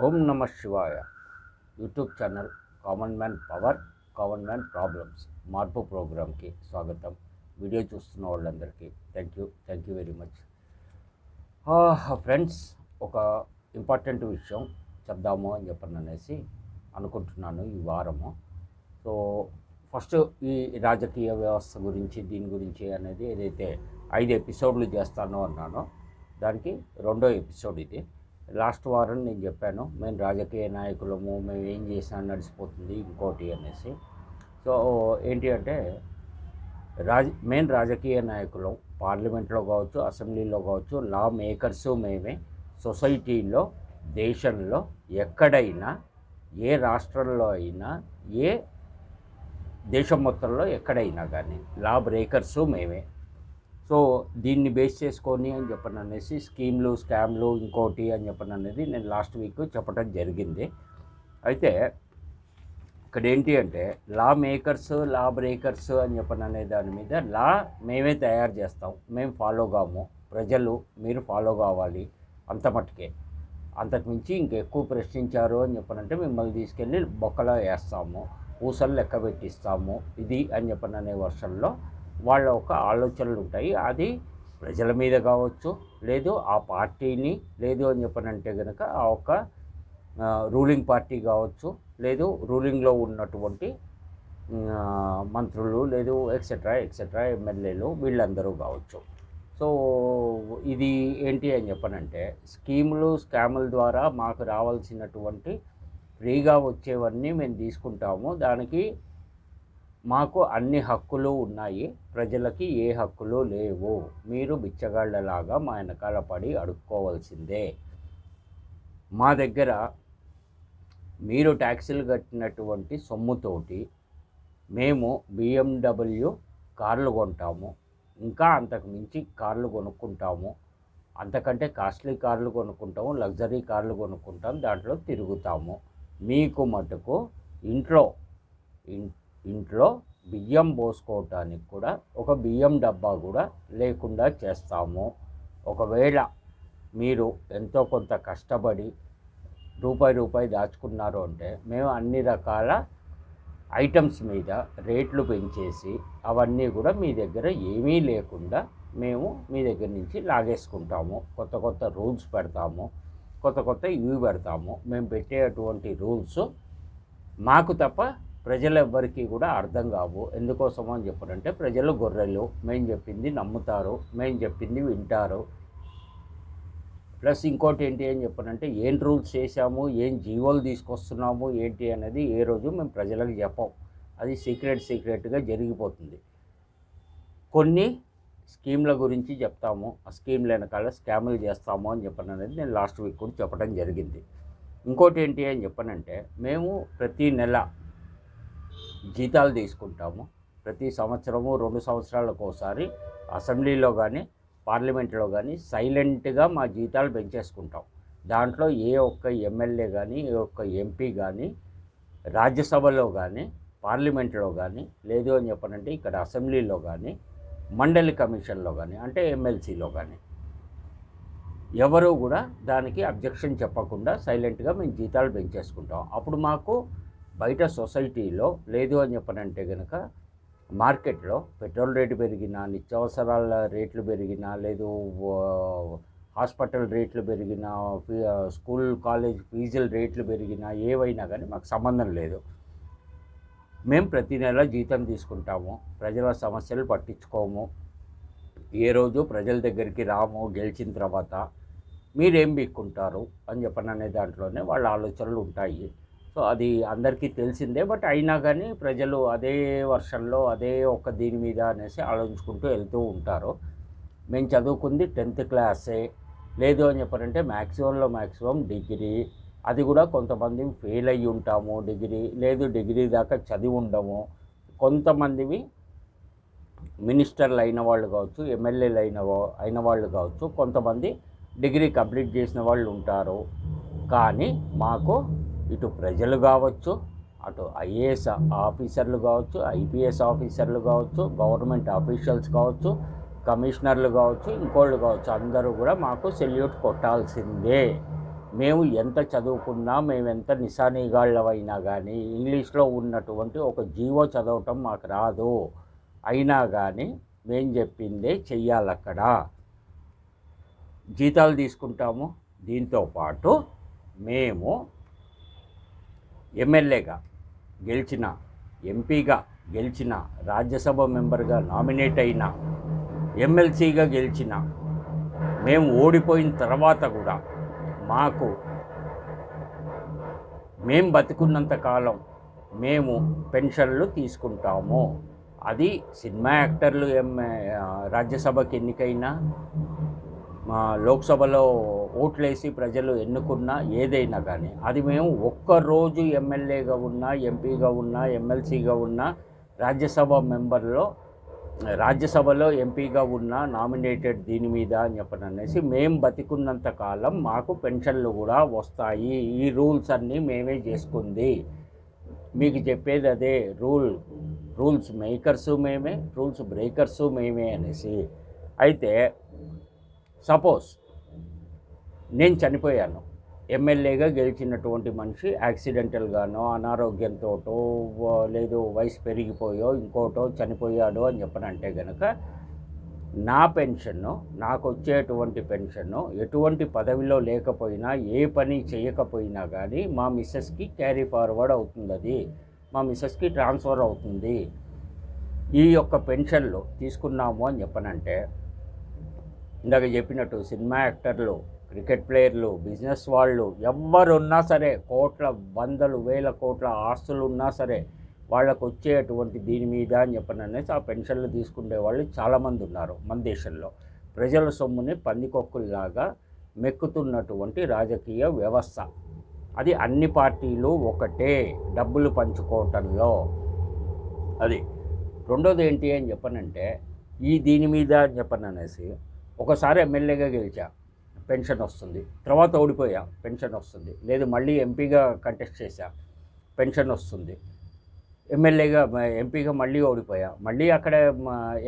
ఓం నమ శివాయ YouTube channel common man power, common man problems మార్పు ప్రోగ్రామ్కి స్వాగతం. వీడియో చూస్తున్న వాళ్ళందరికీ thank you very much. Friends, ఒక ఇంపార్టెంట్ విషయం చెప్దాము అని అనేసి అనుకుంటున్నాను ఈ వారము. సో ఫస్ట్ ఈ రాజకీయ వ్యవస్థ గురించి, దీని గురించి అనేది ఏదైతే 5 ఎపిసోడ్లు చేస్తానో అన్నానో దానికి 2వ ఎపిసోడ్ ఇది. లాస్ట్ వారం నేను చెప్పాను మేము రాజకీయ నాయకులము, మేము ఏం చేసినా నడిచిపోతుంది ఇంకోటి అనేసి. సో ఏంటి అంటే మెయిన్ రాజకీయ నాయకులు పార్లమెంట్లో కావచ్చు, అసెంబ్లీలో కావచ్చు, లా మేకర్స్ మేమే. సొసైటీలో, దేశంలో ఎక్కడైనా, ఏ రాష్ట్రంలో అయినా, ఏ దేశం మొత్తంలో ఎక్కడైనా కానీ లా బ్రేకర్సు మేమే. సో దీన్ని బేస్ చేసుకొని అని అనేసి స్కీమ్లు, స్కామ్లు, ఇంకోటి అని అనేది నేను లాస్ట్ వీక్ చెప్పడం జరిగింది. అయితే ఇక్కడ ఏంటి అంటే లా మేకర్స్, లా బ్రేకర్స్ అని అనే దాని మీద లా మేమే తయారు చేస్తాం, మేము ఫాలో కాము. ప్రజలు మీరు ఫాలో కావాలి అంత మట్టుకే. అంతకుమించి ఇంకెక్కువ ప్రశ్నించారు అని అంటే మిమ్మల్ని తీసుకెళ్ళి బొక్కలో వేస్తాము, ఊసలు లెక్క పెట్టిస్తాము, ఇది అని అనే వర్షంలో వాళ్ళ ఒక ఆలోచనలు ఉంటాయి. అది ప్రజల మీద కావచ్చు, లేదు ఆ పార్టీని, లేదు అని అంటే కనుక ఆ ఒక రూలింగ్ పార్టీ కావచ్చు, లేదు రూలింగ్లో ఉన్నటువంటి మంత్రులు, లేదు ఎక్సెట్రా ఎమ్మెల్యేలు, వీళ్ళందరూ కావచ్చు. సో ఇది ఏంటి అని అంటే స్కీములు, స్కాముల ద్వారా మాకు రావాల్సినటువంటి ఫ్రీగా వచ్చేవన్నీ మేము తీసుకుంటాము. దానికి మాకు అన్ని హక్కులు ఉన్నాయి, ప్రజలకి ఏ హక్కులు లేవు. మీరు బిచ్చగాళ్ళలాగా మా వెనకాల పడి అడుక్కోవాల్సిందే. మా దగ్గర మీరు ట్యాక్సీలు కట్టినటువంటి సొమ్ముతోటి మేము BMW కార్లు కొంటాము, ఇంకా అంతకు మించి కార్లు కొనుక్కుంటాము, అంతకంటే కాస్ట్లీ కార్లు కొనుక్కుంటాము, లగ్జరీ కార్లు కొనుక్కుంటాం, దాంట్లో తిరుగుతాము. మీకు మటుకు ఇంట్లో బియ్యం పోసుకోవటానికి కూడా ఒక బియ్యం డబ్బా కూడా లేకుండా చేస్తాము. ఒకవేళ మీరు ఎంతో కొంత కష్టపడి రూపాయి దాచుకున్నారు అంటే మేము అన్ని రకాల ఐటమ్స్ మీద రేట్లు పెంచేసి అవన్నీ కూడా మీ దగ్గర ఏమీ లేకుండా మేము మీ దగ్గర నుంచి లాగేసుకుంటాము. కొత్త రూల్స్ పెడతాము, కొత్త ఇవి పెడతాము. మేము పెట్టేటువంటి రూల్స్ మాకు తప్ప ప్రజలెవ్వరికీ కూడా అర్థం కావు. ఎందుకోసమో అని చెప్పారంటే ప్రజలు గొర్రెలు, మేము చెప్పింది నమ్ముతారు, మేము చెప్పింది వింటారు. ప్లస్ ఇంకోటి ఏంటి అని చెప్పారంటే ఏం రూల్స్ చేసాము, ఏం జీవోలు తీసుకొస్తున్నాము ఏంటి అనేది ఏ రోజు మేము ప్రజలకు చెప్పం. అది సీక్రెట్గా జరిగిపోతుంది. కొన్ని స్కీమ్ల గురించి చెప్తాము, ఆ స్కీమ్ల వెనకాల స్కాములు చేస్తాము అని అనేది నేను లాస్ట్ వీక్ కూడా చెప్పడం జరిగింది. ఇంకోటి ఏంటి అని చెప్పానంటే మేము ప్రతి నెల జీతాలు తీసుకుంటాము. ప్రతి సంవత్సరము 2 సంవత్సరాలకు ఒకసారి అసెంబ్లీలో కానీ, పార్లమెంట్లో కానీ సైలెంట్గా మా జీతాలు పెంచేసుకుంటాం. దాంట్లో ఏ ఒక్క ఎమ్మెల్యే కానీ, ఏ ఒక్క ఎంపీ కానీ, రాజ్యసభలో కానీ, పార్లమెంట్లో కానీ, లేదు అని చెప్పానంటే ఇక్కడ అసెంబ్లీలో కానీ, మండలి కమిషన్లో కానీ, అంటే ఎమ్మెల్సీలో కానీ ఎవరు కూడా దానికి అబ్జెక్షన్ చెప్పకుండా సైలెంట్గా మేము జీతాలు పెంచేసుకుంటాం. అప్పుడు మాకు బయట సొసైటీలో, లేదు అని చెప్పనంటే కనుక మార్కెట్లో పెట్రోల్ రేటు పెరిగినా, నిత్యావసరాల రేట్లు పెరిగినా, లేదు హాస్పిటల్ రేట్లు పెరిగినా, స్కూల్ కాలేజ్ ఫీజుల రేట్లు పెరిగినా, ఏవైనా కానీ మాకు సంబంధం లేదు. మేము ప్రతి నెల జీతం తీసుకుంటాము, ప్రజల సమస్యలు పట్టించుకోము, ఏ రోజు ప్రజల దగ్గరికి రాము. గెలిచిన తర్వాత మీరేం బిక్కుంటారు అని చెప్పననే దాంట్లోనే వాళ్ళ ఆలోచనలు ఉంటాయి. సో అది అందరికీ తెలిసిందే. బట్ అయినా కానీ ప్రజలు అదే వర్షన్లో, అదే ఒక దీని మీద అనేసి ఆలోచించుకుంటూ వెళ్తూ ఉంటారు. మేము చదువుకుంది 10th క్లాసే, లేదు అని చెప్పారంటే మ్యాక్సిమం డిగ్రీ. అది కూడా కొంతమంది ఫెయిల్ అయ్యి ఉంటాము డిగ్రీ, లేదు డిగ్రీ దాకా చదివి ఉండము. కొంతమందివి మినిస్టర్లు అయిన వాళ్ళు కావచ్చు, ఎమ్మెల్యేలు అయిన వాళ్ళు కావచ్చు, కొంతమంది డిగ్రీ కంప్లీట్ చేసిన వాళ్ళు ఉంటారు. కానీ మాకు ఇటు ప్రజలు కావచ్చు, అటు ఐఏఎస్ ఆఫీసర్లు కావచ్చు, ఐపీఎస్ ఆఫీసర్లు కావచ్చు, గవర్నమెంట్ ఆఫీషియల్స్ కావచ్చు, కమిషనర్లు కావచ్చు, ఇంకోళ్ళు కావచ్చు, అందరూ కూడా మాకు సెల్యూట్ కొట్టాల్సిందే. మేము ఎంత చదువుకున్నా, మేము ఎంత నిశానీగాళ్ళమైనా కానీ ఇంగ్లీష్లో ఉన్నటువంటి ఒక జీవో చదవటం మాకు రాదు. అయినా కానీ మేము చెప్పిందే చెయ్యాలక్కడ. జీతాలు తీసుకుంటాము. దీంతోపాటు మేము ఎమ్మెల్యేగా గెలిచిన, ఎంపీగా గెలిచిన, రాజ్యసభ మెంబర్గా నామినేట్ అయిన, ఎమ్మెల్సీగా గెలిచిన, మేము ఓడిపోయిన తర్వాత కూడా మేము బతికున్నంత కాలం మేము పెన్షన్లు తీసుకుంటాము. అది సినిమా యాక్టర్లు రాజ్యసభకి ఎన్నికైనా, లోక్సభలో ఓట్లేసి ప్రజలు ఎన్నుకున్నా, ఏదైనా కానీ అది మేము ఒక్కరోజు ఎమ్మెల్యేగా ఉన్నా, ఎంపీగా ఉన్నా, ఎమ్మెల్సీగా ఉన్నా, రాజ్యసభలో ఎంపీగా ఉన్న నామినేటెడ్ దీని మీద అని చెప్పననేసి మేము బతికున్నంత కాలం మాకు పెన్షన్లు కూడా వస్తాయి. ఈ రూల్స్ అన్నీ మేమే చేసుకుంది. మీకు చెప్పేది అదే, రూల్స్ మేకర్సు మేమే, రూల్స్ బ్రేకర్సు మేమే అనేసి. అయితే సపోజ్ నేను చనిపోయాను, ఎమ్మెల్యేగా గెలిచినటువంటి మనిషి యాక్సిడెంటల్గానో, అనారోగ్యంతో, లేదు వయసు పెరిగిపోయో, ఇంకోటో చనిపోయాడు అని చెప్పనంటే కనుక నా పెన్షన్ను, నాకు వచ్చేటువంటి పెన్షన్ను ఎటువంటి పదవిలో లేకపోయినా, ఏ పని చేయకపోయినా కానీ మా మిస్సెస్కి క్యారీ ఫార్వర్డ్ అవుతుంది. అది మా మిస్సెస్కి ట్రాన్స్ఫర్ అవుతుంది. ఈ యొక్క పెన్షన్లు తీసుకున్నాము అని చెప్పనంటే, ఇందాక చెప్పినట్టు సినిమా యాక్టర్లు, క్రికెట్ ప్లేయర్లు, బిజినెస్ వాళ్ళు ఎవరున్నా సరే, వందలు వేల కోట్ల ఆస్తులు ఉన్నా సరే, వాళ్ళకు వచ్చేటువంటి దీని మీద అని చెప్పననేసి ఆ పెన్షన్లు తీసుకునే వాళ్ళు చాలామంది ఉన్నారు మన దేశంలో. ప్రజల సొమ్ముని పందికొక్కుల్లాగా మెక్కుతున్నటువంటి రాజకీయ వ్యవస్థ. అది అన్ని పార్టీలు ఒకటే డబ్బులు పంచుకోవటంలో. అది రెండోది ఏంటి అని చెప్పనంటే, దీని మీద అని చెప్పననేసి ఒకసారి ఎమ్మెల్యేగా గెలిచా, పెన్షన్ వస్తుంది. తర్వాత ఓడిపోయా, పెన్షన్ వస్తుంది. లేదు మళ్ళీ ఎంపీగా కంటెస్ట్ చేశా, పెన్షన్ వస్తుంది. ఎంపీగా మళ్ళీ ఓడిపోయా, మళ్ళీ అక్కడ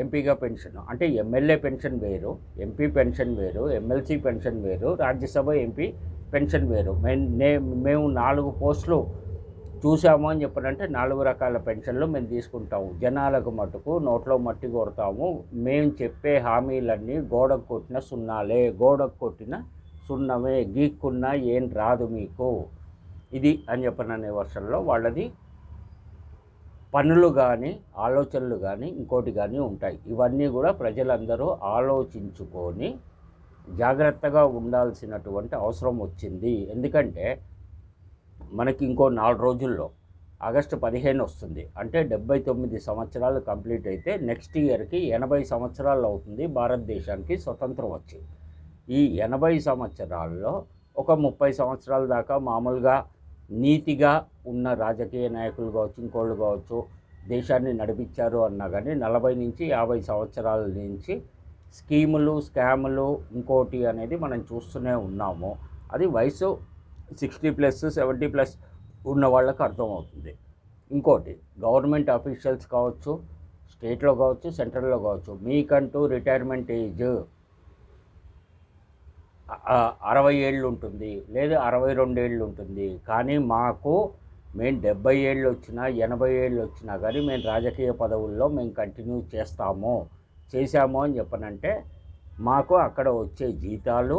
ఎంపీగా పెన్షన్. అంటే ఎమ్మెల్యే పెన్షన్ వేరు, ఎంపీ పెన్షన్ వేరు, ఎమ్మెల్సీ పెన్షన్ వేరు, రాజ్యసభ ఎంపీ పెన్షన్ వేరు. మేము 4 పోస్టులు చూసాము అని చెప్పనంటే 4 రకాల పెన్షన్లు మేము తీసుకుంటాము. జనాలకు మటుకు నోట్లో మట్టి కొడతాము. మేము చెప్పే హామీలన్నీ గోడకు కొట్టిన సున్నాలే, గోడకు కొట్టిన సున్నమే, గీక్కున్నా ఏం రాదు మీకు ఇది అని చెప్పననే వర్షంలో వాళ్ళది పనులు కానీ, ఆలోచనలు కానీ, ఇంకోటి కానీ ఉంటాయి. ఇవన్నీ కూడా ప్రజలందరూ ఆలోచించుకొని జాగ్రత్తగా ఉండాల్సినటువంటి అవసరం వచ్చింది. ఎందుకంటే మనకి ఇంకో 4 రోజుల్లో ఆగస్టు 15 వస్తుంది. అంటే 79 సంవత్సరాలు కంప్లీట్ అయితే నెక్స్ట్ ఇయర్కి 80 సంవత్సరాలు అవుతుంది భారతదేశానికి స్వతంత్రం వచ్చి. ఈ 80 సంవత్సరాల్లో ఒక 30 సంవత్సరాల దాకా మామూలుగా నీతిగా ఉన్న రాజకీయ నాయకులు కావచ్చు, ఇంకోళ్ళు కావచ్చు, దేశాన్ని నడిపించారు అన్నా కానీ 40 నుంచి 50 సంవత్సరాల నుంచి స్కీములు, స్కాములు, ఇంకోటి అనేది మనం చూస్తూనే ఉన్నాము. అది వయసు 60+, 70+ ఉన్న వాళ్ళకి అర్థమవుతుంది. ఇంకోటి గవర్నమెంట్ అఫీషియల్స్ కావచ్చు, స్టేట్లో కావచ్చు, సెంట్రల్లో కావచ్చు, మీకంటూ రిటైర్మెంట్ ఏజ్ 60 ఏళ్ళు ఉంటుంది, లేదా 62 ఏళ్ళు ఉంటుంది. కానీ మేము 70 ఏళ్ళు వచ్చినా, 80 ఏళ్ళు వచ్చినా కానీ మేము రాజకీయ పదవుల్లో మేము కంటిన్యూ చేశాము అని చెప్పనంటే మాకు అక్కడ వచ్చే జీతాలు,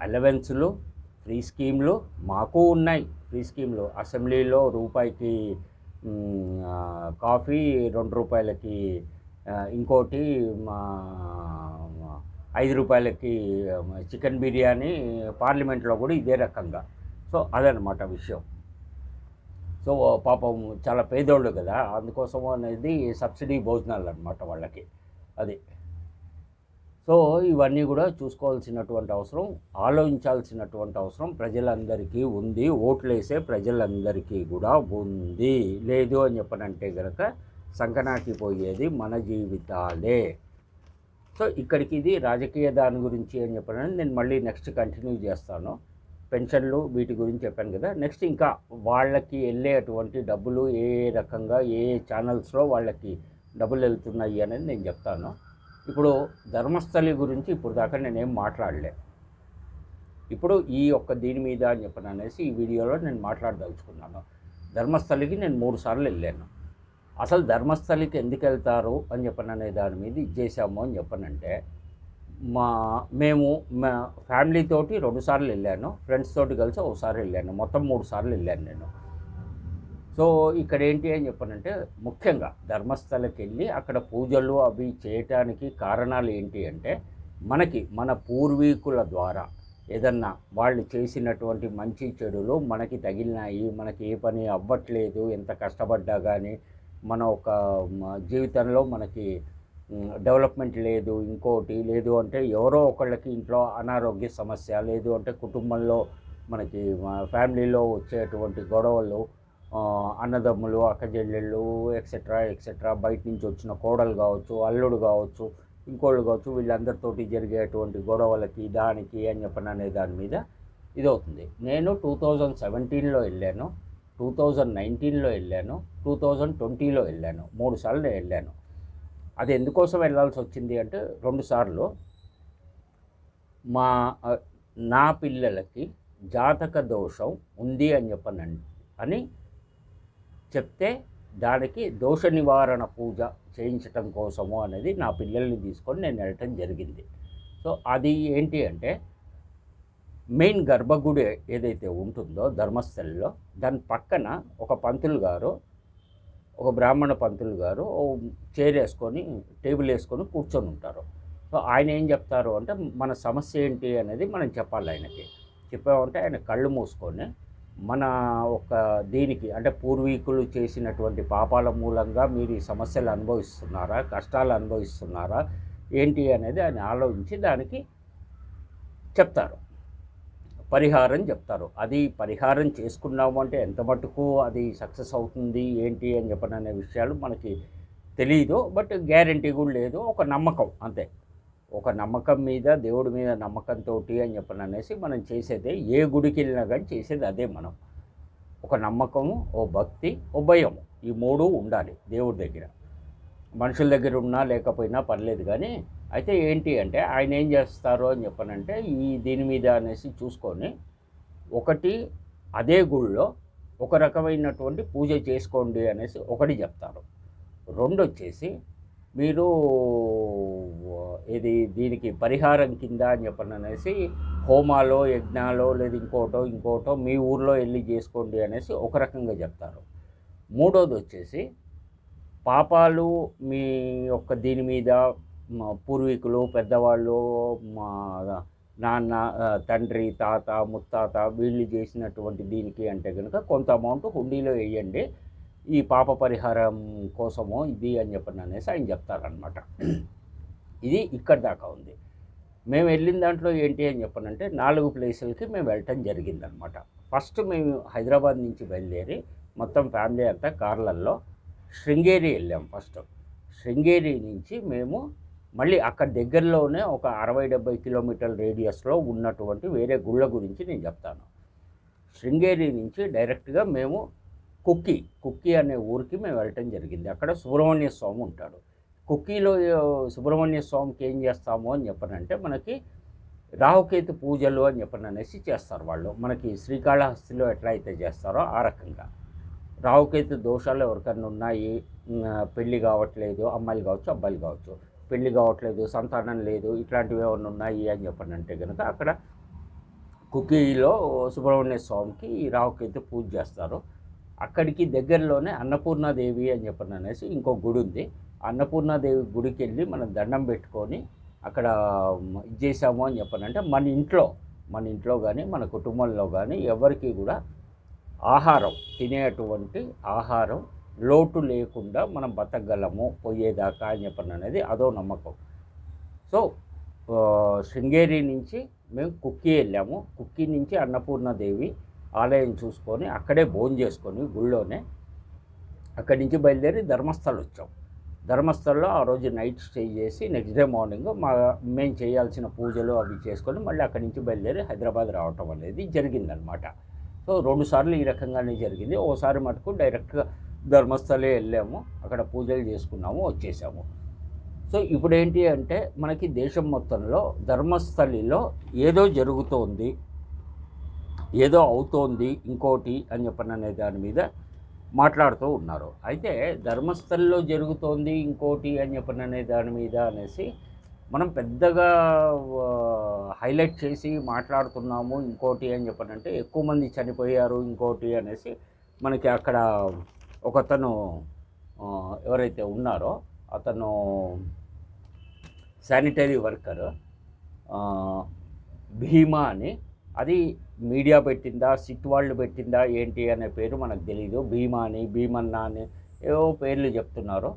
అలవెన్సులు, ఫ్రీ స్కీమ్లు మాకు ఉన్నాయి. ఫ్రీ స్కీమ్లు అసెంబ్లీలో రూపాయికి కాఫీ, 2 రూపాయలకి ఇంకోటి 5 రూపాయలకి చికెన్ బిర్యానీ, పార్లమెంట్లో కూడా ఇదే రకంగా. సో అదనమాట విషయం. సో పాపం చాలా పేదోళ్ళు కదా, అందుకోసం అనేది సబ్సిడీ భోజనాలు అనమాట వాళ్ళకి. అది సో ఇవన్నీ కూడా చూసుకోవాల్సినటువంటి అవసరం, ఆలోచించాల్సినటువంటి అవసరం ప్రజలందరికీ ఉంది. ఓట్లేసే ప్రజలందరికీ కూడా ఉంది. లేదు అని చెప్పనంటే కనుక సంకనాకి పోయేది మన జీవితాలే. సో ఇక్కడికి ఇది రాజకీయ దాని గురించి అని చెప్పనని నేను మళ్ళీ నెక్స్ట్ కంటిన్యూ చేస్తాను. పెన్షన్లు వీటి గురించి చెప్పాను కదా. నెక్స్ట్ ఇంకా వాళ్ళకి వెళ్ళేటువంటి డబ్బులు ఏ రకంగా ఏ ఛానల్స్లో వాళ్ళకి డబ్బులు వెళ్తున్నాయి అనేది నేను చెప్తాను. ఇప్పుడు ధర్మస్థలి గురించి ఇప్పుడు దాకా నేనేం మాట్లాడలే. ఇప్పుడు ఈ యొక్క దీని మీద అని చెప్పని అనేసి ఈ వీడియోలో నేను మాట్లాడదలుచుకున్నాను. ధర్మస్థలికి నేను 3 సార్లు వెళ్ళాను. అసలు ధర్మస్థలికి ఎందుకు వెళ్తారు అని చెప్పననే దాని మీద ఇచ్చేసాము అని చెప్పనంటే, మేము ఫ్యామిలీ తోటి 2 సార్లు వెళ్ళాను, ఫ్రెండ్స్ తోటి కలిసి ఒకసారి వెళ్ళాను, మొత్తం 3 సార్లు వెళ్ళాను నేను. సో ఇక్కడ ఏంటి అని చెప్పనంటే, ముఖ్యంగా ధర్మస్థలకి వెళ్ళి అక్కడ పూజలు అవి చేయటానికి కారణాలు ఏంటి అంటే, మన పూర్వీకుల ద్వారా ఏదన్నా వాళ్ళు చేసినటువంటి మంచి చెడులు మనకి తగిలినాయి, మనకి ఏ పని అవ్వట్లేదు, ఎంత కష్టపడ్డా కానీ మన ఒక జీవితంలో మనకి డెవలప్మెంట్ లేదు, ఇంకోటి లేదు అంటే ఎవరో ఒకళ్ళకి ఇంట్లో అనారోగ్య సమస్య, లేదు అంటే కుటుంబంలో మనకి ఫ్యామిలీలో వచ్చేటువంటి గొడవలు, అన్నదమ్ములు, అక్కచెల్లెళ్ళు ఎక్సెట్రా ఎక్సెట్రా, బయట నుంచి వచ్చిన కోడలు కావచ్చు, అల్లుడు కావచ్చు, ఇంకోళ్ళు కావచ్చు, వీళ్ళందరితోటి జరిగేటువంటి గొడవలకి దానికి అని చెప్పననే దాని మీద ఇదవుతుంది. నేను 2017లో వెళ్ళాను, 2019లో వెళ్ళాను, 2020లో వెళ్ళాను, 3 సార్లు వెళ్ళాను. అది ఎందుకోసం వెళ్ళాల్సి వచ్చింది అంటే, 2 సార్లు నా పిల్లలకి జాతక దోషం ఉంది అని చెప్తే దానికి దోష నివారణ పూజ చేయించటం కోసము అనేది నా పిల్లల్ని తీసుకొని నేను వెళ్ళటం జరిగింది. సో అది ఏంటి అంటే, మెయిన్ గర్భగుడి ఏదైతే ఉంటుందో ధర్మస్థలిలో, దాని పక్కన ఒక పంతులు గారు, ఒక బ్రాహ్మణ పంతులు గారు చైర్ వేసుకొని టేబుల్ వేసుకొని కూర్చొని ఉంటారు. సో ఆయన ఏం చెప్తారు అంటే, మన సమస్య ఏంటి అనేది మనం చెప్పాలి. ఆయనకి చెప్పామంటే ఆయన కళ్ళు మూసుకొని మన ఒక దీనికి అంటే పూర్వీకులు చేసినటువంటి పాపాల మూలంగా మీరు ఈ సమస్యలు అనుభవిస్తున్నారా, కష్టాలు అనుభవిస్తున్నారా ఏంటి అనేది ఆయన ఆలోచించి దానికి చెప్తారు, పరిహారం చెప్తారు. అది పరిహారం చేసుకున్నాము అంటే ఎంత మటుకు అది సక్సెస్ అవుతుంది ఏంటి అని చెప్పననే విషయాలు మనకి తెలియదు, బట్ గ్యారంటీ కూడా లేదు, ఒక నమ్మకం అంతే. ఒక నమ్మకం మీద, దేవుడి మీద నమ్మకంతో అని చెప్పననేసి మనం చేసేదే, ఏ గుడికి వెళ్ళినా కానీ చేసేది అదే. మనం ఒక నమ్మకము, ఓ భక్తి, ఓ భయం, ఈ 3 ఉండాలి దేవుడి దగ్గర. మనుషుల దగ్గర ఉన్నా లేకపోయినా పర్లేదు. కానీ అయితే ఏంటి అంటే, ఆయన ఏం చేస్తారు అని చెప్పనంటే, ఈ దీని మీద అనేసి చూసుకొని, ఒకటి అదే గుళ్ళో ఒక రకమైనటువంటి పూజ చేసుకోండి అనేసి ఒకటి చెప్తారు. 2 వచ్చేసి మీరు దీనికి పరిహారం కింద అని చెప్పననేసి హోమాలో, యజ్ఞాలో, లేదా ఇంకోటో మీ ఊర్లో వెళ్ళి చేసుకోండి అనేసి ఒక రకంగా చెప్తారు. 3వది వచ్చేసి, పాపాలు మీ యొక్క దీని మీద పూర్వీకులు, పెద్దవాళ్ళు, మా నాన్న, తండ్రి, తాత, ముత్తాత వీళ్ళు చేసినటువంటి దీనికి అంటే కనుక కొంత అమౌంట్ హుండీలో వేయండి, ఈ పాప పరిహారం కోసము ఇది అని చెప్పననేసి ఆయన చెప్తారనమాట. ఇది ఇక్కడ దాకా ఉంది. మేము వెళ్ళిన దాంట్లో ఏంటి అని చెప్పనంటే, 4 ప్లేసులకి మేము వెళ్ళటం జరిగిందనమాట. ఫస్ట్ మేము హైదరాబాద్ నుంచి బయలుదేరి మొత్తం ఫ్యామిలీ అంతా కార్లల్లో శృంగేరి వెళ్ళాం. ఫస్ట్ శృంగేరి నుంచి మేము మళ్ళీ అక్కడ దగ్గరలోనే ఒక 60-70 కిలోమీటర్ల రేడియస్లో ఉన్నటువంటి వేరే గుళ్ళ గురించి నేను చెప్తాను. శృంగేరి నుంచి డైరెక్ట్గా మేము కుక్కి అనే ఊరికి మేము వెళ్ళటం జరిగింది. అక్కడ సుబ్రహ్మణ్య స్వామి ఉంటాడు. కుక్కీలో సుబ్రహ్మణ్య స్వామికి ఏం చేస్తాము అని చెప్పనంటే, మనకి రాహుకేతు పూజలు అని చెప్పననేసి చేస్తారు వాళ్ళు. మనకి శ్రీకాళహస్తిలో ఎట్లా అయితే చేస్తారో ఆ రకంగా రాహుకేతు దోషాలు ఎవరికన్నా ఉన్నాయి, పెళ్ళి కావట్లేదు, అమ్మాయిలు కావచ్చు, అబ్బాయిలు కావచ్చు, పెళ్ళి కావట్లేదు, సంతానం లేదు, ఇట్లాంటివి ఏమైనా ఉన్నాయి అని చెప్పనంటే కనుక అక్కడ కుక్కీలో సుబ్రహ్మణ్య స్వామికి రాహుకేతు పూజ చేస్తారు. అక్కడికి దగ్గరలోనే అన్నపూర్ణాదేవి అని చెప్పననేసి ఇంకో గుడి ఉంది. అన్నపూర్ణాదేవి గుడికి వెళ్ళి మనం దండం పెట్టుకొని అక్కడ ఇది చేసాము అని చెప్పనంటే, మన ఇంట్లో కానీ మన కుటుంబంలో కానీ ఎవరికి కూడా తినేటువంటి ఆహారం లోటు లేకుండా మనం బతకగలము పోయేదాకా అని చెప్పననేది అదో నమ్మకం. సో శృంగేరి నుంచి మేము కుక్కి వెళ్ళాము. కుక్కి నుంచి అన్నపూర్ణాదేవి ఆలయం చూసుకొని అక్కడే భోజనం చేసుకొని గుళ్ళోనే అక్కడి నుంచి బయలుదేరి ధర్మస్థలం వచ్చాం. ధర్మస్థలంలో ఆ రోజు నైట్ స్టే చేసి నెక్స్ట్ డే మార్నింగ్ మేము చేయాల్సిన పూజలు అవి చేసుకొని మళ్ళీ అక్కడి నుంచి బయలుదేరి హైదరాబాద్ రావటం అనేది జరిగిందనమాట. సో 2 సార్లు ఈ రకంగానే జరిగింది. ఓసారి మటుకు డైరెక్ట్గా ధర్మస్థలే వెళ్ళాము, అక్కడ పూజలు చేసుకున్నాము, వచ్చేసాము. సో ఇప్పుడు ఏంటి అంటే, మనకి దేశం మొత్తంలో ధర్మస్థలిలో ఏదో జరుగుతోంది, ఏదో అవుతోంది ఇంకోటి అని చెప్పననే దాని మీద మాట్లాడుతూ ఉన్నారు. అయితే ధర్మస్థల్లో జరుగుతోంది ఇంకోటి అని చెప్పననే దాని మీద అనేసి మనం పెద్దగా హైలైట్ చేసి మాట్లాడుతున్నాము ఇంకోటి అని చెప్పనంటే ఎక్కువ మంది చనిపోయారు ఇంకోటి అనేసి మనకి అక్కడ ఒకతను ఎవరైతే ఉన్నారో అతను శానిటరీ వర్కర్ భీమా అని, అది మీడియా పెట్టిందా సిట్ వాళ్ళు పెట్టిందా ఏంటి అనే పేరు మనకు తెలీదు. భీమా అని భీమన్న అని ఏవో పేర్లు చెప్తున్నారు.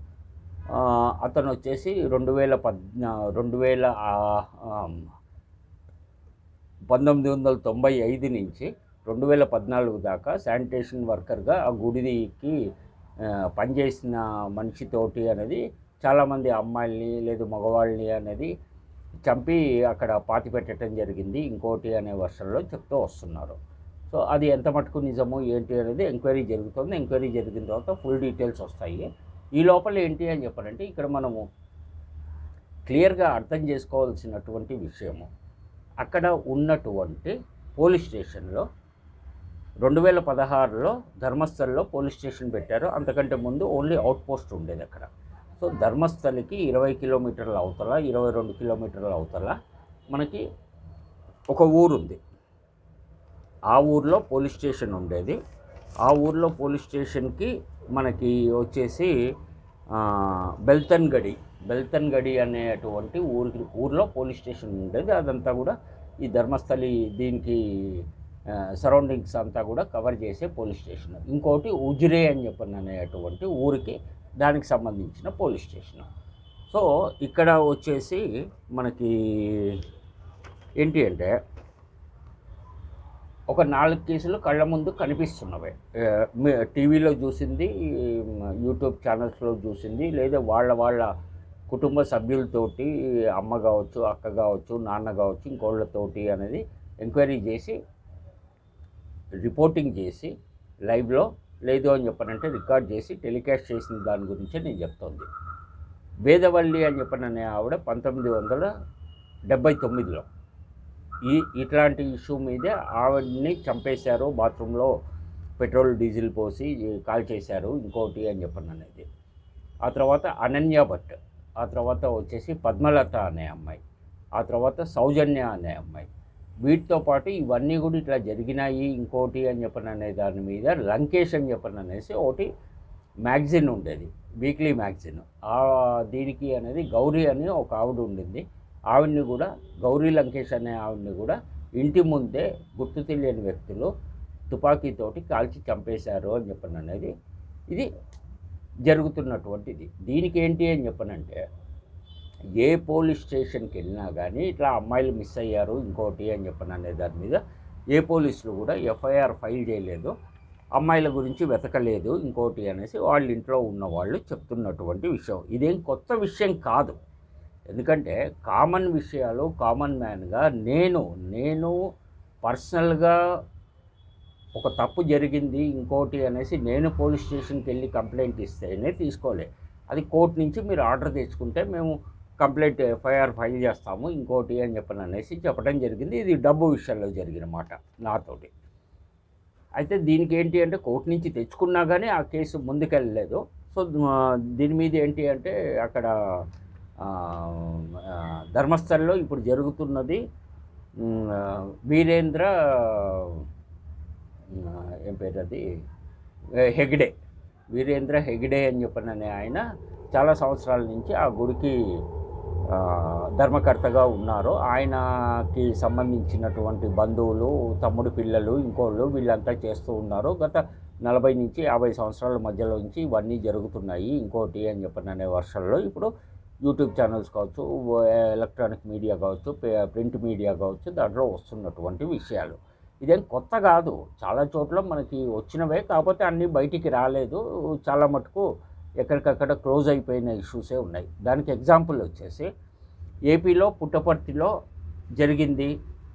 అతను వచ్చేసి 1995 నుంచి 2014 దాకా శానిటేషన్ వర్కర్గా ఆ గుడికి పనిచేసిన మనిషితోటి అనేది చాలామంది అమ్మాయిల్ని లేదు మగవాళ్ళని అనేది చంపి అక్కడ పాతి పెట్టడం జరిగింది ఇంకోటి అనే వర్షన్లో చెప్తూ వస్తున్నారు. సో అది ఎంత మటుకు నిజము ఏంటి అనేది ఎంక్వైరీ జరుగుతుంది. ఎంక్వైరీ జరిగిన తర్వాత ఫుల్ డీటెయిల్స్ వస్తాయి. ఈ లోపల ఏంటి అని చెప్పారంటే ఇక్కడ మనము క్లియర్గా అర్థం చేసుకోవాల్సినటువంటి విషయము, అక్కడ ఉన్నటువంటి పోలీస్ స్టేషన్లో 2016లో ధర్మస్థల్లో పోలీస్ స్టేషన్ పెట్టారు. అంతకంటే ముందు ఓన్లీ అవుట్ పోస్ట్ ఉండేది అక్కడ. సో ధర్మస్థలికి 20 కిలోమీటర్ల అవతల 22 కిలోమీటర్ల అవతల మనకి ఒక ఊరుంది. ఆ ఊర్లో పోలీస్ స్టేషన్ ఉండేది. ఆ ఊర్లో పోలీస్ స్టేషన్కి మనకి వచ్చేసి బెల్తన్గడి అనేటువంటి ఊర్లో పోలీస్ స్టేషన్ ఉండేది. అదంతా కూడా ఈ ధర్మస్థలి దీనికి సరౌండింగ్స్ అంతా కూడా కవర్ చేసే పోలీస్ స్టేషన్. ఇంకోటి ఉజిరే అని చెప్పిన అనేటువంటి ఊరికి దానికి సంబంధించిన పోలీస్ స్టేషన్. సో ఇక్కడ వచ్చేసి మనకి ఏంటి అంటే ఒక 4 కేసులు కళ్ళ ముందు కనిపిస్తున్నవి. టీవీలో చూసింది, యూట్యూబ్ ఛానల్స్లో చూసింది, లేదా వాళ్ళ కుటుంబ సభ్యులతోటి అమ్మ కావచ్చు, అక్క కావచ్చు, నాన్న కావచ్చు, ఇంకోళ్ళతోటి అనేది ఎంక్వైరీ చేసి రిపోర్టింగ్ చేసి లైవ్లో లేదు అని చెప్పనంటే రికార్డ్ చేసి టెలికాస్ట్ చేసిన దాని గురించి నేను చెప్తోంది. వేదవల్లి అని చెప్పననే ఆవిడ 1979లో ఇట్లాంటి ఇష్యూ మీదే ఆవిడని చంపేశారు, బాత్రూంలో పెట్రోల్ డీజిల్ పోసి కాల్ చేశారు ఇంకోటి అని చెప్పననేది. ఆ తర్వాత అనన్య భట్, ఆ తర్వాత వచ్చేసి పద్మలత అనే అమ్మాయి, ఆ తర్వాత సౌజన్య అనే అమ్మాయి. వీటితో పాటు ఇవన్నీ కూడా ఇట్లా జరిగినాయి ఇంకోటి అని చెప్పననే దాని మీద లంకేష్ అని చెప్పననేసి ఒకటి మ్యాగజిన్ ఉండేది, వీక్లీ మ్యాగజిన్. దీనికి అనేది గౌరీ అని ఒక ఆవిడ ఉండింది. ఆవిడ్ని కూడా గౌరీ లంకేష్ అనే ఆవిడ్ని కూడా ఇంటి ముందే గుర్తు తెలియని వ్యక్తులు తుపాకీతోటి కాల్చి చంపేశారు అని చెప్పననేది ఇది జరుగుతున్నటువంటిది. దీనికి ఏంటి అని చెప్పనంటే ఏ పోలీస్ స్టేషన్కి వెళ్ళినా కానీ ఇట్లా అమ్మాయిలు మిస్ అయ్యారు ఇంకోటి అని చెప్పననే దాని మీద ఏ పోలీసులు కూడా ఎఫ్ఐఆర్ ఫైల్ చేయలేదు, అమ్మాయిల గురించి వెతకలేదు ఇంకోటి అనేసి వాళ్ళ ఇంట్లో ఉన్న వాళ్ళు చెప్తున్నటువంటి విషయం. ఇదేం కొత్త విషయం కాదు. ఎందుకంటే కామన్ విషయాలు కామన్ మ్యాన్గా నేను పర్సనల్గా ఒక తప్పు జరిగింది ఇంకోటి అనేసి నేను పోలీస్ స్టేషన్కి వెళ్ళి కంప్లైంట్ ఇస్తేనే తీసుకోలే. అది కోర్టు నుంచి మీరు ఆర్డర్ తెచ్చుకుంటే మేము కంప్లైంట్ ఎఫ్ఐఆర్ ఫైల్ చేస్తాము ఇంకోటి అని చెప్పననేసి చెప్పడం జరిగింది. ఇది డబ్బు విషయంలో జరిగిన మాట నాతోటి. అయితే దీనికి ఏంటి అంటే కోర్టు నుంచి తెచ్చుకున్నా కానీ ఆ కేసు ముందుకెళ్ళలేదు. సో దీని మీద ఏంటి అంటే అక్కడ ధర్మస్థల్లో ఇప్పుడు జరుగుతున్నది వీరేంద్ర ఏం పేరు అది వీరేంద్ర హెగ్డే అని చెప్పననే ఆయన చాలా సంవత్సరాల నుంచి ఆ గుడికి ధర్మకర్తగా ఉన్నారు. ఆయనకి సంబంధించినటువంటి బంధువులు, తమ్ముడు పిల్లలు, ఇంకోళ్ళు వీళ్ళంతా చేస్తూ ఉన్నారు. గత 40 నుంచి 50 సంవత్సరాల మధ్యలో నుంచి ఇవన్నీ జరుగుతున్నాయి ఇంకోటి అని చెప్పననే వర్షంలో ఇప్పుడు యూట్యూబ్ ఛానల్స్ కావచ్చు, ఎలక్ట్రానిక్ మీడియా కావచ్చు, ప్రింట్ మీడియా కావచ్చు, దాంట్లో వస్తున్నటువంటి విషయాలు. ఇదేం కొత్త కాదు, చాలా చోట్ల మనకి వచ్చినవే, కాకపోతే అన్నీ బయటికి రాలేదు. చాలా మటుకు ఎక్కడికక్కడ క్లోజ్ అయిపోయిన ఇష్యూసే ఉన్నాయి. దానికి ఎగ్జాంపుల్ వచ్చేసి ఏపీలో పుట్టపర్తిలో జరిగింది,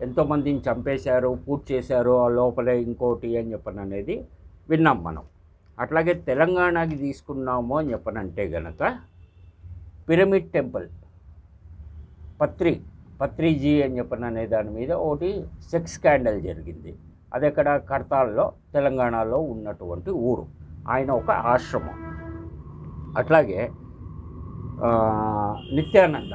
ఎంతోమందిని చంపేశారు, పూర్తి చేశారు ఆ లోపలే ఇంకోటి అని చెప్పననేది విన్నాం మనం. అట్లాగే తెలంగాణకి తీసుకున్నాము అని చెప్పనంటే గనక పిరమిడ్ టెంపుల్ పత్రిజీ అని చెప్పననే దాని మీద ఒకటి సెక్స్ స్కాండల్ జరిగింది. అది ఎక్కడ కడతాల్లో తెలంగాణలో ఉన్నటువంటి ఊరు. ఆయన ఒక ఆశ్రమం. అట్లాగే నిత్యానంద,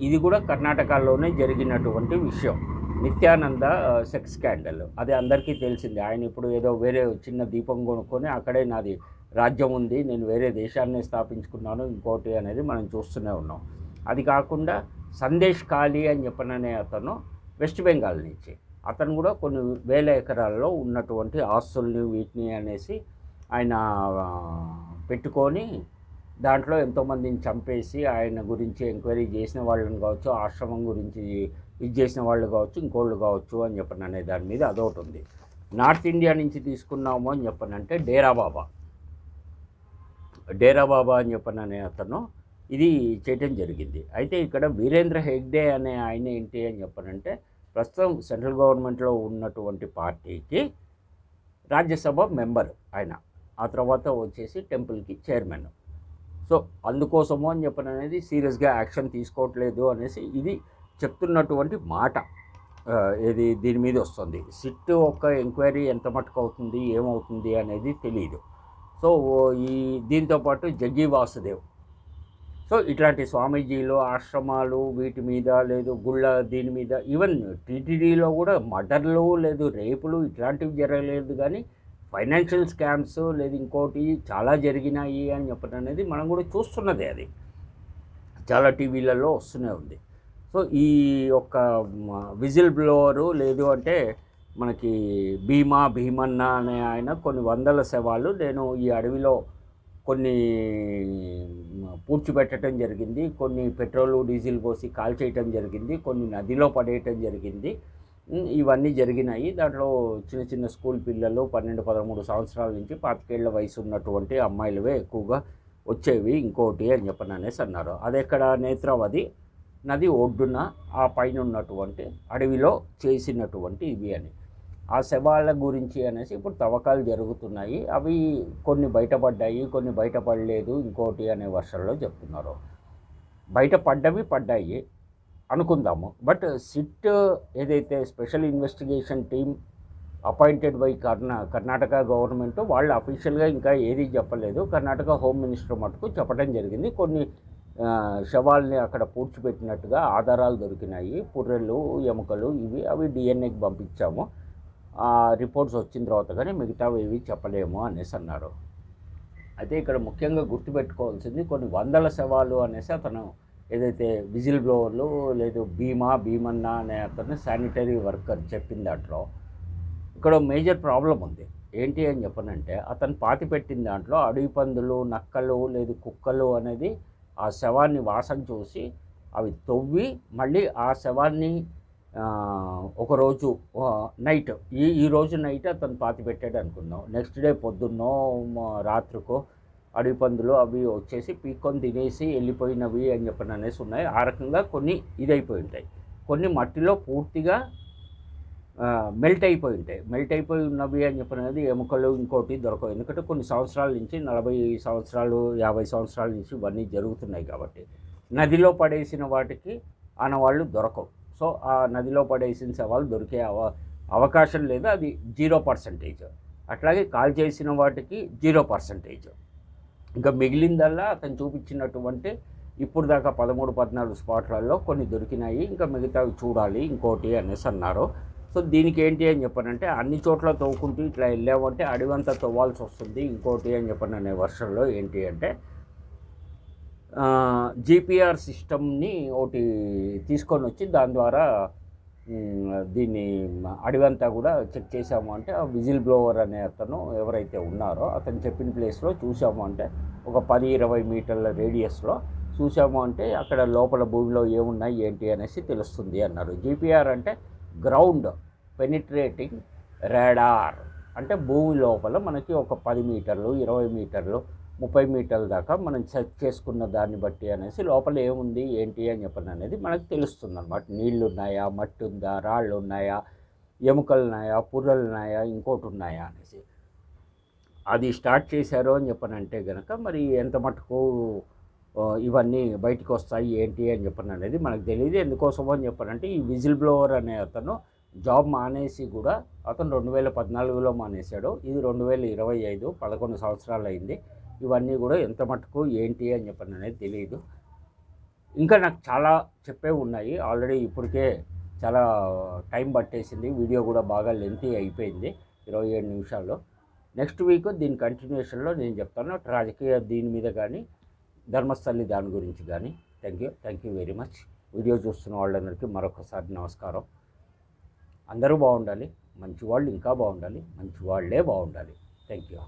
ఇది కూడా కర్ణాటకలోనే జరిగినటువంటి విషయం. నిత్యానంద సెక్స్ స్కాండల్ అది అందరికీ తెలిసిందే. ఆయన ఇప్పుడు ఏదో వేరే చిన్న దీపం కొనుక్కొని అక్కడే నాది రాజ్యం ఉంది, నేను వేరే దేశాన్ని స్థాపించుకున్నాను ఇంకోటి అనేది మనం చూస్తూనే ఉన్నాం. అది కాకుండా సందేశ్ కాళీ అని చెప్పననే అతను వెస్ట్ బెంగాల్ నుంచి, అతను కూడా కొన్ని వేల ఎకరాల్లో ఉన్నటువంటి ఆస్తుల్ని వీటిని అనేసి ఆయన పెట్టుకొని దాంట్లో ఎంతోమందిని చంపేసి ఆయన గురించి ఎంక్వైరీ చేసిన వాళ్ళని కావచ్చు, ఆశ్రమం గురించి ఇది చేసిన వాళ్ళు కావచ్చు, ఇంకోళ్ళు కావచ్చు అని చెప్పని అనే దాని మీద అదొకటి ఉంది. నార్త్ ఇండియా నుంచి తీసుకున్నాము అని చెప్పనంటే డేరా బాబా అని చెప్పననే అతను ఇది చేయటం జరిగింది. అయితే ఇక్కడ వీరేంద్ర హెగ్డే అనే ఆయన ఏంటి అని చెప్పనంటే ప్రస్తుతం సెంట్రల్ గవర్నమెంట్లో ఉన్నటువంటి పార్టీకి రాజ్యసభ మెంబర్ ఆయన, ఆ తర్వాత వచ్చేసి టెంపుల్కి చైర్మన్. సో అందుకోసము అని చెప్పననేది సీరియస్గా యాక్షన్ తీసుకోవట్లేదు అనేసి ఇది చెప్తున్నటువంటి మాట. ఇది దీని మీద వస్తుంది. సిట్ ఒక్క ఎంక్వైరీ ఎంత మటుకు అవుతుంది ఏమవుతుంది అనేది తెలియదు. సో దీంతోపాటు జగ్గి వాసుదేవ్, సో ఇట్లాంటి స్వామీజీలు ఆశ్రమాలు వీటి మీద లేదు గుళ్ళ దీని మీద, ఈవెన్ టీటీడీలో కూడా మర్డర్లు లేదు రేపులు ఇట్లాంటివి జరగలేదు, కానీ ఫైనాన్షియల్ స్కామ్స్ లేదు ఇంకోటి చాలా జరిగినాయి అని చెప్పడం అనేది మనం కూడా చూస్తున్నదే. అది చాలా టీవీలలో వస్తూనే ఉంది. సో ఈ యొక్క విజిల్ బ్లోవరు లేదు అంటే మనకి భీమన్న అనే ఆయన కొన్ని వందల శవాలు నేను ఈ అడవిలో కొన్ని పూడ్చిపెట్టడం జరిగింది, కొన్ని పెట్రోలు డీజిల్ పోసి కాల్చేయటం జరిగింది, కొన్ని నదిలో పడేయటం జరిగింది, ఇవన్నీ జరిగినాయి. దాంట్లో చిన్న చిన్న స్కూల్ పిల్లలు 12-13 సంవత్సరాల నుంచి 25 ఏళ్ల వయసు ఉన్నటువంటి అమ్మాయిలవే ఎక్కువగా వచ్చేవి ఇంకోటి అని చెప్పని అనేసి అన్నారు. అది ఎక్కడ నేత్రావతి నది ఒడ్డున ఆ పైన ఉన్నటువంటి అడవిలో చేసినటువంటి ఇవి అని. ఆ శవాల గురించి అనేసి ఇప్పుడు తవ్వకాలు జరుగుతున్నాయి. అవి కొన్ని బయటపడ్డాయి, కొన్ని బయటపడలేదు ఇంకోటి అనే వర్షంలో చెప్తున్నారు. పడ్డాయి అనుకుందాము. బట్ సిట్ ఏదైతే special investigation team appointed by Karnataka government, వాళ్ళు అఫీషియల్గా ఇంకా ఏది చెప్పలేదు. కర్ణాటక హోమ్ మినిస్టర్ మటుకు చెప్పడం జరిగింది. కొన్ని శవాల్ని అక్కడ పూడ్చిపెట్టినట్టుగా ఆధారాలు దొరికినాయి, పుర్రెలు ఎముకలు అవి డిఎన్ఏకి పంపించాము, రిపోర్ట్స్ వచ్చిన తర్వాత కానీ మిగతావి ఏవి చెప్పలేము అనేసి అన్నారు. అయితే ఇక్కడ ముఖ్యంగా గుర్తుపెట్టుకోవాల్సింది కొన్ని వందల శవాలు అనేసి అతను ఏదైతే విజిల్ బ్లోవర్లు లేదు భీమన్న అనే అతను శానిటరీ వర్కర్ చెప్పిన దాంట్లో ఇక్కడ మేజర్ ప్రాబ్లం ఉంది. ఏంటి అని చెప్పనంటే అతను పాతి పెట్టిన దాంట్లో అడవి పందులు, నక్కలు లేదు కుక్కలు అనేది ఆ శవాన్ని వాసన చూసి అవి తవ్వి మళ్ళీ ఆ శవాన్ని ఒకరోజు నైట్ ఈరోజు నైట్ అతను పాతి పెట్టాడు అనుకుందాం. నెక్స్ట్ డే పొద్దున్నో రాత్రికో అడవి పందులు అవి వచ్చేసి పీక్కొని తినేసి వెళ్ళిపోయినవి అని చెప్పని అనేసి ఉన్నాయి. ఆ రకంగా కొన్ని ఇదైపోయి ఉంటాయి, కొన్ని మట్టిలో పూర్తిగా మెల్ట్ అయిపోయి ఉంటాయి. మెల్ట్ అయిపోయి ఉన్నవి అని చెప్పినది ఎముకలు ఇంకోటి దొరకవు. ఎందుకంటే కొన్ని సంవత్సరాల నుంచి 40 సంవత్సరాలు 50 సంవత్సరాల నుంచి ఇవన్నీ జరుగుతున్నాయి కాబట్టి నదిలో పడేసిన వాటికి ఆనవాళ్ళు దొరకవు. సో ఆ నదిలో పడేసిన శవాలు దొరికే అవకాశం లేదు, అది 0%. అట్లాగే కాల్ చేసిన వాటికి 0%. ఇంకా మిగిలిందల్లా అతను చూపించినటువంటి ఇప్పుడు దాకా 13-14 స్పాట్లలో కొన్ని దొరికినాయి, ఇంకా మిగతావి చూడాలి ఇంకోటి అనేసి అన్నారు. సో దీనికి ఏంటి అని చెప్పనంటే అన్ని చోట్ల తవ్వుకుంటూ ఇట్లా వెళ్ళామంటే అడవంతా తవ్వాల్సి వస్తుంది ఇంకోటి అని చెప్పని అనే వర్షంలో ఏంటి అంటే జీపీఆర్ సిస్టమ్ని ఒకటి తీసుకొని వచ్చి దాని ద్వారా దీన్ని అడవంతా కూడా చెక్ చేసాము అంటే ఆ విజిల్ బ్లోవర్ అనే అతను ఎవరైతే ఉన్నారో అతను చెప్పిన ప్లేస్లో చూసాము అంటే ఒక 10-20 మీటర్ల రేడియస్లో చూసాము అంటే అక్కడ లోపల భూమిలో ఏమున్నాయి ఏంటి అనేసి తెలుస్తుంది అన్నారు. జీపీఆర్ అంటే గ్రౌండ్ పెనిట్రేటింగ్ రాడార్, అంటే భూమి లోపల మనకి ఒక 10 మీటర్లు 20 మీటర్లు 30 మీటర్ల దాకా మనం చెక్ చేసుకున్న దాన్ని బట్టి అనేసి లోపల ఏముంది ఏంటి అని చెప్పని అనేది మనకు తెలుస్తుంది అన్నమాట. నీళ్ళు ఉన్నాయా, మట్టి ఉందా, రాళ్ళు ఉన్నాయా, ఎముకలు ఉన్నాయా, పుర్రలు ఉన్నాయా, ఇంకోటి ఉన్నాయా అనేసి అది స్టార్ట్ చేశారు అని చెప్పనంటే కనుక మరి ఎంత మటుకు ఇవన్నీ బయటకు వస్తాయి ఏంటి అని చెప్పని అనేది మనకు తెలియదు. ఎందుకోసమో అని చెప్పనంటే ఈ విజిల్ బ్లోవర్ అనే అతను జాబ్ మానేసి కూడా అతను 2014లో మానేశాడు. ఇది 2025, 11 సంవత్సరాలు అయింది. ఇవన్నీ కూడా ఎంత మటుకు ఏంటి అని చెప్పని అనేది తెలియదు. ఇంకా నాకు చాలా చెప్పేవి ఉన్నాయి. ఆల్రెడీ ఇప్పటికే చాలా టైం పట్టేసింది. వీడియో కూడా బాగా లెంతీ అయిపోయింది, 27 నిమిషాల్లో. నెక్స్ట్ వీక్ దీని కంటిన్యూషన్లో నేను చెప్తాను, రాజకీయ దీని మీద కానీ ధర్మస్థలి దాని గురించి కానీ. Thank you very much. Video చూస్తున్న వాళ్ళందరికీ మరొకసారి నమస్కారం. అందరూ బాగుండాలి, మంచి వాళ్ళు ఇంకా బాగుండాలి, మంచి వాళ్ళే బాగుండాలి. Thank you.